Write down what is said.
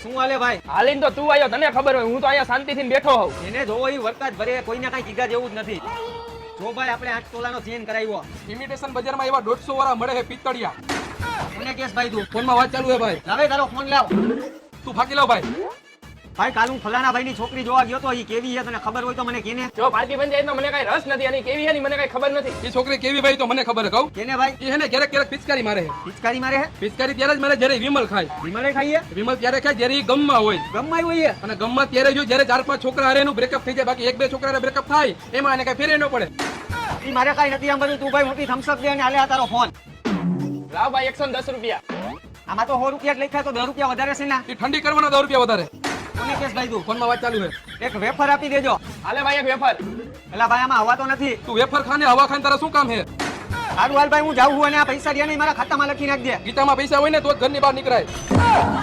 શું હાલે ભાઈ? હાલીને તો તું આવ્યો, તને ખબર હોય, હું તો અહીંયા શાંતિથી બેઠો હોઉં. એને જોવો એ વરસાદ ભરે, કોઈને કઈ કીધા જેવું જ નથી. જો ભાઈ આપણે 8 તોલાનો ચેન કરાવ્યો. ઇમિટેશન બજારમાં એવા 150 વાળા મળે છે પિત્તળિયા. કોને કેસ ભાઈ તું? ફોનમાં વાત ચાલુ છે ભાઈ. લાવે તારો ફોન લાવ. તું ફાકી લાવ ભાઈ. ભાઈ કાલ હું ફલાણા ભાઈની છોકરી જોવા ગયો તો, એ કેવી છે તને ખબર હોય તો મને કેને. જો પાર્ટી પંચાયતમાં મને કઈ રસ નથી, અને કેવી છે મને કઈ ખબર નથી. એ છોકરી કેવી ભાઈ તો મને ખબર છે, કહું. કેને ભાઈ? એ હેને ક્યારેક ક્યારેક પિચકારી મારે છે. પિચકારી મારે હે? પિચકારી ત્યારે જ મારે જ્યારે વિમલ ખાય. વિમલે ખાઈએ? વિમલ ત્યારે ખાય જ્યારે એ ગમમાં હોય. ગમમાં હોય અને ગમમાં ત્યારે જો જ્યારે 4-5 છોકરા હારે એનું બ્રેકઅપ થઈ જાય, બાકી 1-2 છોકરા બ્રેકઅપ થાય એમાં એને કઈ ફેરે ન પડે. એ મારે કઈ નથી. આમ બધું તું ભાઈ મોટી થમ્સઅપ દે અને હાલે આ તારો ફોન. લાવ ભાઈ 110 રૂપિયા. આમાં તો 100 રૂપિયા જ લખ્યા, તો 10 રૂપિયા વધારે છે ને. એ ઠંડી કરવાના 10 રૂપિયા વધારે. કોને કેસ ભાઈ તું? ફોનમાં વાત ચાલુ છે. એક વેફર આપી દેજો. હાલે ભાઈ એક વેફર. એલા ભાઈ આમાં હવા તો નથી. તું વેફર ખાને હવા ખાને તારા શું કામ છે? સારું હાલ ભાઈ હું જાઉં છું, અને આ પૈસા દે ને મારા ખાતામાં લખી નાખ દે. ગીતામાં પૈસા હોય ને તો જ ઘરની બહાર નીકળાય.